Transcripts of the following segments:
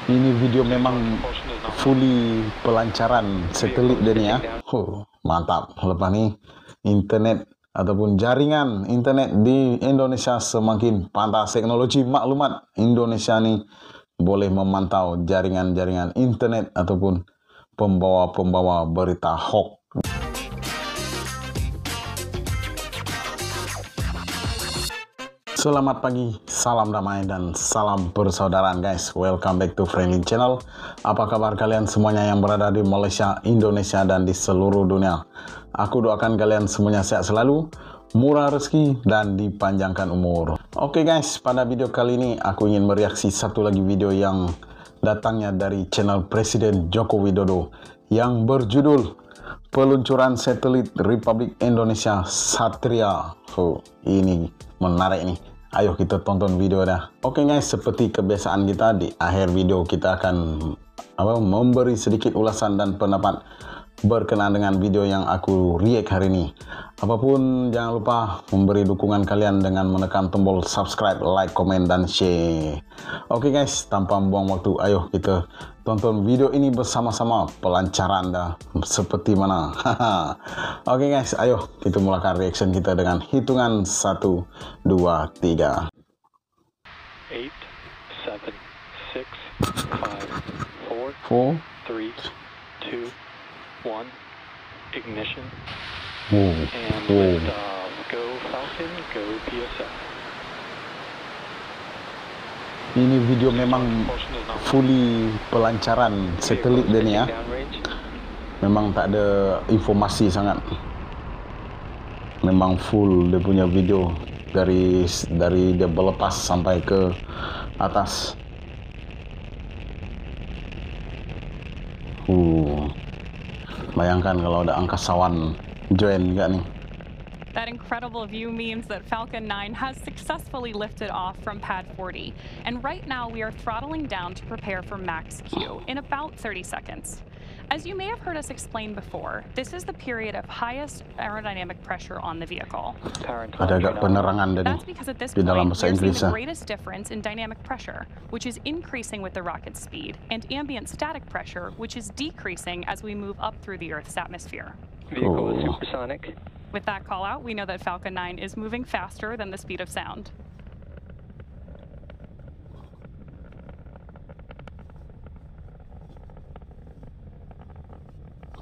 Ini video memang fully pelancaran satelit dia ni ya. Mantap. Lepas ni internet ataupun jaringan internet di Indonesia semakin pantas. Teknologi maklumat Indonesia ni boleh memantau jaringan-jaringan internet ataupun pembawa-pembawa berita hoax. Selamat pagi, salam damai dan salam persaudaraan guys. Welcome back to Franlyn Channel. Apa kabar kalian semuanya yang berada di Malaysia, Indonesia dan di seluruh dunia? Aku doakan kalian semuanya sehat selalu, murah rezeki dan dipanjangkan umur. Oke guys, pada video kali ini aku ingin mereaksi satu lagi video yang datangnya dari channel Presiden Joko Widodo yang berjudul peluncuran satelit Republik Indonesia Satria. Ini menarik nih. Ayo kita tonton video dah. Oke guys, seperti kebiasaan kita di akhir video kita akan memberi sedikit ulasan dan pendapat berkenaan dengan video yang aku react hari ini. Apapun jangan lupa memberi dukungan kalian dengan menekan tombol subscribe, like, komen dan share. Oke guys, tanpa membuang waktu, ayo kita tonton video ini bersama-sama pelancaran dah seperti mana. Oke guys, ayo kita mulakan reaction kita dengan hitungan 1, 2, 3. 8, 7, 6, 5, 4, 3, 2, 1, ignition, and liftoff. Go Falcon, go PSF. Ini video memang fully pelancaran satelit dia ni ya. Memang tak ada informasi sangat. Memang full dia punya video dari dia berlepas sampai ke atas. Bayangkan kalau ada angkasawan join juga nih. That incredible view means that Falcon 9 has successfully lifted off from pad 40. And right now we are throttling down to prepare for max Q in about 30 seconds. As you may have heard us explain before, this is the period of highest aerodynamic pressure on the vehicle. Ada agak penerangan dari That's because at this point we're seeing the greatest difference in dynamic pressure, which is increasing with the rocket's speed, and ambient static pressure, which is decreasing as we move up through the Earth's atmosphere. Vehicle is supersonic. With that call out, we know that Falcon 9 is moving faster than the speed of sound.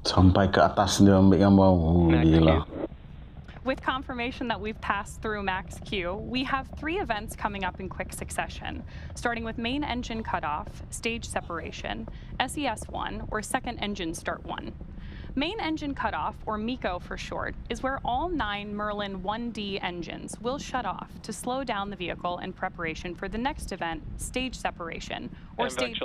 Sampai ke atas dia ambil gambar. Gila. With confirmation that we've passed through max Q, we have 3 events coming up in quick succession, starting with main engine cutoff, stage separation, SES1 or second engine start 1. Main engine cutoff, or MECO for short, is where all 9 Merlin 1D engines will shut off to slow down the vehicle in preparation for the next event, stage separation, or stage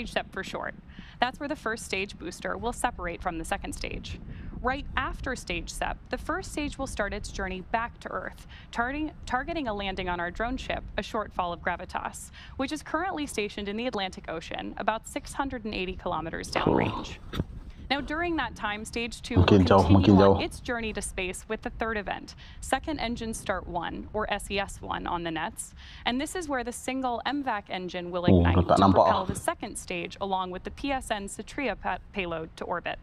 sep for short. That's where the first stage booster will separate from the second stage. Right after stage sep, the first stage will start its journey back to Earth, targeting a landing on our drone ship, a shortfall of Gravitas, which is currently stationed in the Atlantic Ocean, about 680 kilometers downrange. Now, during that time, Stage 2 will continue on its journey to space with the third event, Second Engine Start 1, or SES1 on the nets. And this is where the single MVAC engine will ignite to propel the second stage along with the PSN SATRIA payload to orbit.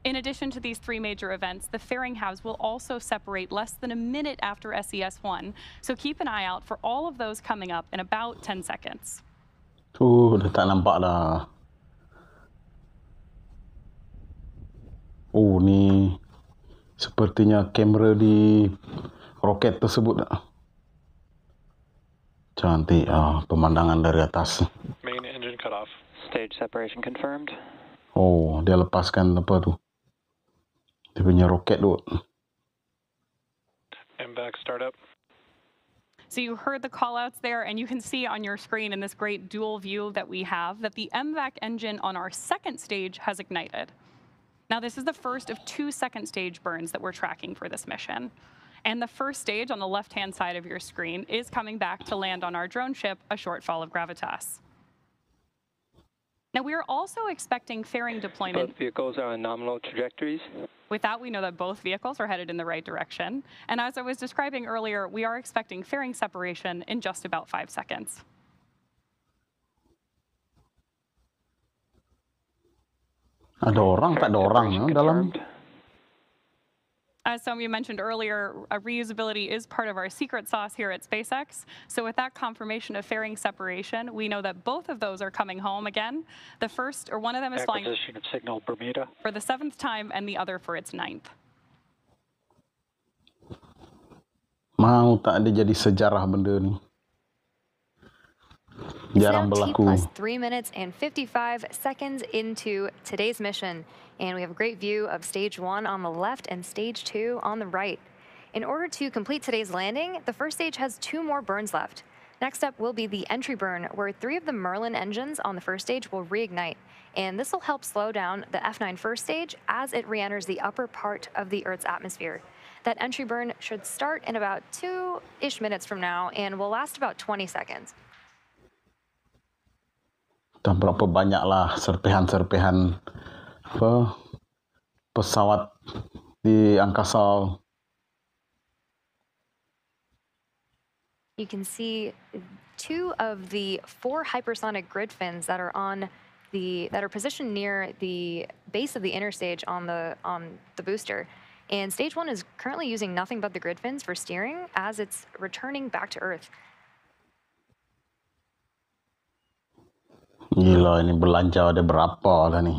In addition to these 3 major events, the fairing halves will also separate less than a minute after SES1, so keep an eye out for all of those coming up in about 10 seconds. Dah tak nampak dah. Ni sepertinya kamera di roket tersebut. Cantik pemandangan dari atas. Main engine cut off. Stage separation confirmed. Dia lepaskan apa tu? Dia punya roket tu. MVAC startup. So you heard the callouts there, and you can see on your screen in this great dual view that we have that the MVAC engine on our second stage has ignited. Now, this is the first of 2 second stage burns that we're tracking for this mission. And the first stage on the left-hand side of your screen is coming back to land on our drone ship, a shortfall of Gravitas. Now, we are also expecting fairing deployment. Both vehicles are on nominal trajectories. With that, we know that both vehicles are headed in the right direction. And as I was describing earlier, we are expecting fairing separation in just about 5 seconds. Ada orang, tak ada orang dalam. As some of you mentioned earlier, reusability is part of our secret sauce here at SpaceX. So with that confirmation of fairing separation, we know that both of those are coming home again. The first, or one of them is flying Acquisition of signal Bermuda for the 7th time and the other for its 9th. Mau tak ada jadi sejarah benda ni. Jarang berlaku. It's now T+3 minutes and 55 seconds into today's mission. And we have a great view of stage 1 on the left and stage 2 on the right. In order to complete today's landing, the first stage has 2 more burns left. Next up will be the entry burn, where 3 of the Merlin engines on the first stage will reignite. And this will help slow down the F9 first stage as it re-enters the upper part of the Earth's atmosphere. That entry burn should start in about 2-ish minutes from now and will last about 20 seconds. Dan berapa banyaklah serpihan-serpihan pesawat di angkasa. You can see 2 of the 4 hypersonic grid fins that are positioned near the base of the inner stage on the booster. And stage 1 is currently using nothing but the grid fins for steering as it's returning back to Earth. Gila, ini belanja ada berapa lah ni?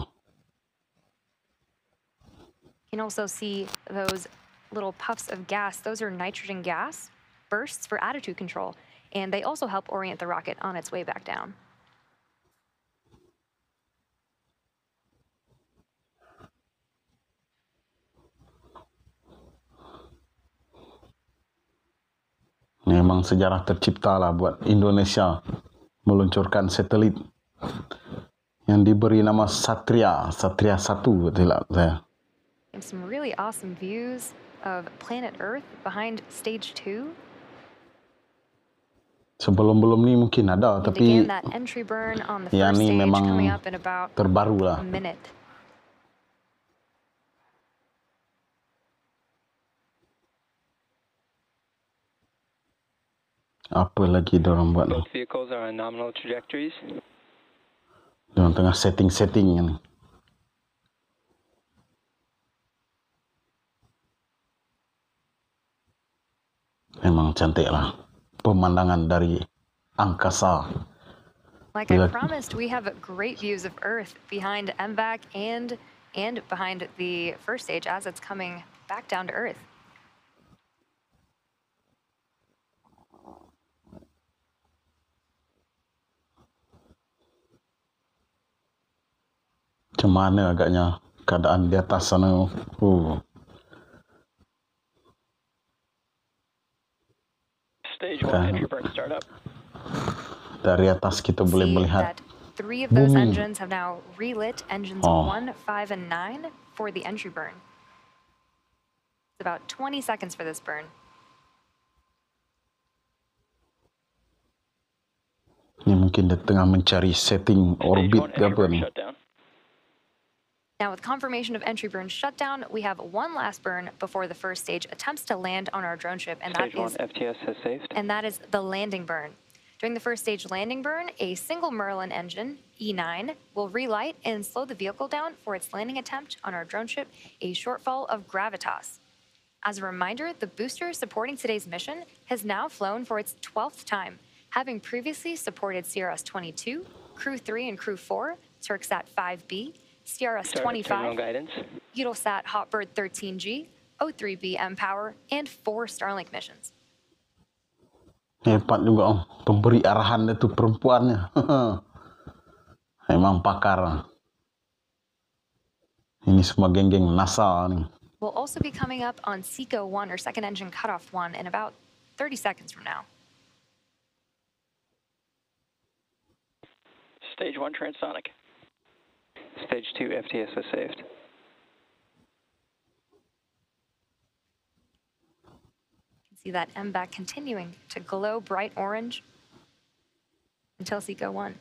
You can also see those little puffs of gas. Those are nitrogen gas bursts for attitude control, and they also help orient the rocket on its way back down. Memang sejarah tercipta lah buat Indonesia meluncurkan satelit yang diberi nama Satria 1, tidak saya. And some really awesome views of planet Earth behind stage 2. Sebelum-belum ni mungkin ada, tapi again, that entry burn on the yang first ni stage memang coming up in about terbaru lah. a minute. Apa lagi dorang buat ni? Both vehicles are on nominal trajectories. Dorang tengah setting-setting ni. Memang cantik lah pemandangan dari angkasa. Like I promised, we have great views of Earth behind MVAC and behind the first stage as it's coming back down to Earth. Macam mana agaknya keadaan di atas sana? Stage 1 entry burn startup. Dari atas kita boleh melihat 3 of those bumi. engines have now relit engines 1, 5, and 9 for the entry burn. It's about 20 seconds for this burn. Ini mungkin dia tengah mencari setting orbit ke apa ni. Now, with confirmation of entry burn shutdown, we have one last burn before the first stage attempts to land on our drone ship, and Stage 1 FTS has saved. that is the landing burn. During the first stage landing burn, a single Merlin engine, E9, will relight and slow the vehicle down for its landing attempt on our drone ship, a shortfall of gravitas. As a reminder, the booster supporting today's mission has now flown for its 12th time, having previously supported CRS-22, Crew 3 and Crew 4, Turksat 5B, CRS-25, Eutelsat Hotbird 13G, O3B mPower, and 4 Starlink missions. Hebat juga pemberi arahan itu perempuannya. Memang pakar. Ini semua geng-geng NASA nih. We'll also be coming up on SECO 1 or second engine cutoff 1 in about 30 seconds from now. Stage 1 transonic. Stage 2 FTS was saved. You can see that MVAC continuing to glow bright orange until SECO 1.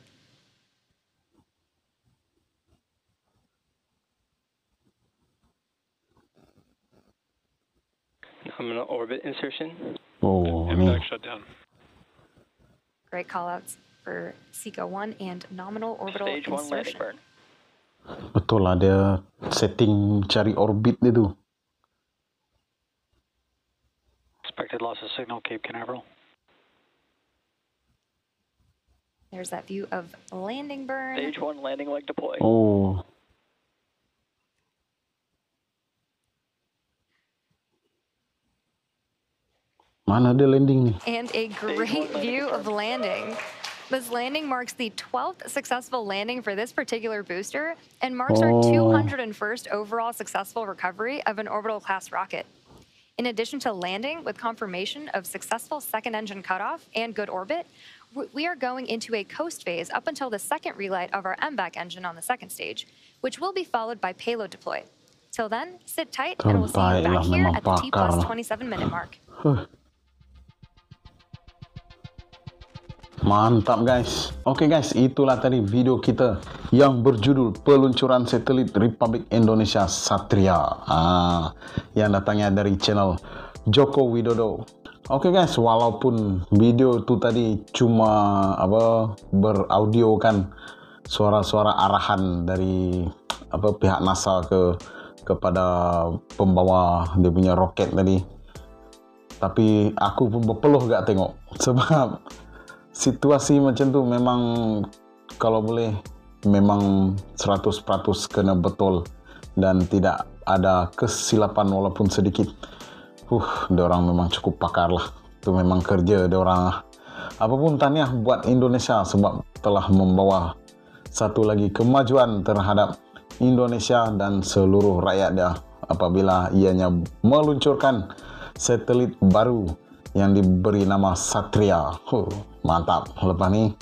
Nominal orbit insertion. MVAC shutdown. Great callouts for SECO 1 and nominal orbital Stage 1 landing insertion. burn. Betul lah, dia setting cari orbit dia tu. Expected loss of signal, Cape Canaveral. There's that view of landing burn. Stage 1 landing leg deploy. Oh. Mana dia landing ni? And a great view of landing. This landing marks the 12th successful landing for this particular booster and marks our 201st overall successful recovery of an orbital class rocket. In addition to landing with confirmation of successful second engine cutoff and good orbit, we are going into a coast phase up until the second relight of our MVAC engine on the second stage, which will be followed by payload deploy. Till then, sit tight and we'll see you back here at the T+27 minute mark. Mantap guys. Oke guys, itulah tadi video kita yang berjudul peluncuran satelit Republik Indonesia Satria, yang datangnya dari channel Joko Widodo. Oke guys, walaupun video itu tadi cuma beraudio kan, suara-suara arahan dari pihak NASA kepada pembawa dia punya roket tadi, tapi aku pun berpeluh gak tengok, sebab situasi macam tu memang kalau boleh memang 100% kena betul dan tidak ada kesilapan walaupun sedikit. Dia orang memang cukup pakar lah. Itu memang kerja dia orang lah. Apapun tahniah buat Indonesia sebab telah membawa satu lagi kemajuan terhadap Indonesia dan seluruh rakyat dia apabila ianya meluncurkan satelit baru yang diberi nama Satria. Mantap. Lepas ni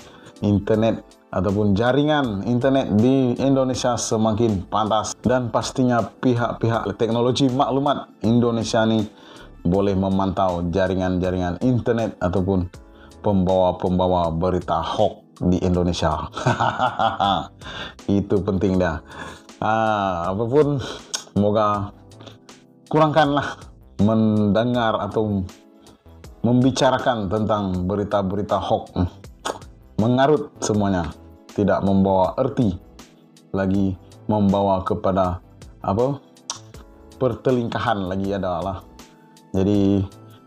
internet ataupun jaringan internet di Indonesia semakin pantas dan pastinya pihak-pihak teknologi maklumat Indonesia ni boleh memantau jaringan-jaringan internet ataupun pembawa-pembawa berita hoax di Indonesia. Itu penting dah. Apapun, semoga kurangkanlah mendengar atau membicarakan tentang berita-berita hoax. Mengarut semuanya, tidak membawa erti, lagi membawa kepada pertelingkahan lagi adalah. Jadi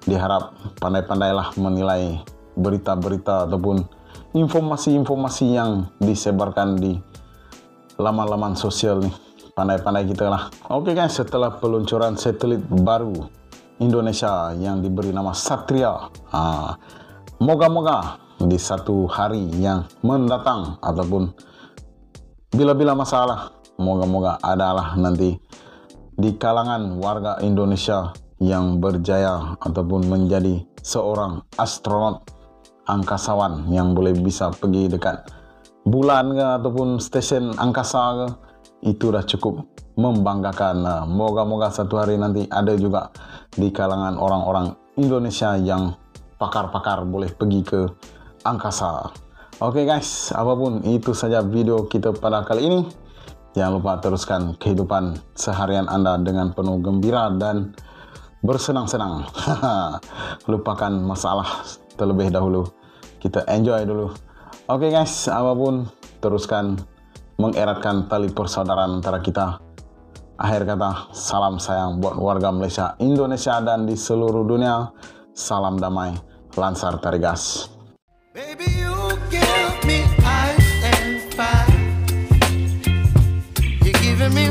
diharap pandai-pandailah menilai berita-berita ataupun informasi-informasi yang disebarkan di laman-laman sosial nih. Pandai-pandai kita lah. Oke guys, setelah peluncuran satelit baru Indonesia yang diberi nama Satria, moga-moga di satu hari yang mendatang ataupun bila-bila masalah, moga-moga adalah nanti di kalangan warga Indonesia yang berjaya ataupun menjadi seorang astronot angkasawan yang boleh bisa pergi dekat bulan ke ataupun stesen angkasa ke, itu dah cukup membanggakan. Moga-moga satu hari nanti ada juga di kalangan orang-orang Indonesia yang pakar-pakar boleh pergi ke angkasa. Oke guys, apapun itu saja video kita pada kali ini. Jangan lupa teruskan kehidupan seharian Anda dengan penuh gembira dan bersenang-senang. Lupakan masalah terlebih dahulu. Kita enjoy dulu. Oke guys, apapun teruskan mengeratkan tali persaudaraan antara kita. Akhir kata, salam sayang buat warga Malaysia, Indonesia dan di seluruh dunia. Salam damai, lansar tarik gas. Baby, you give me ice and fire. You're giving me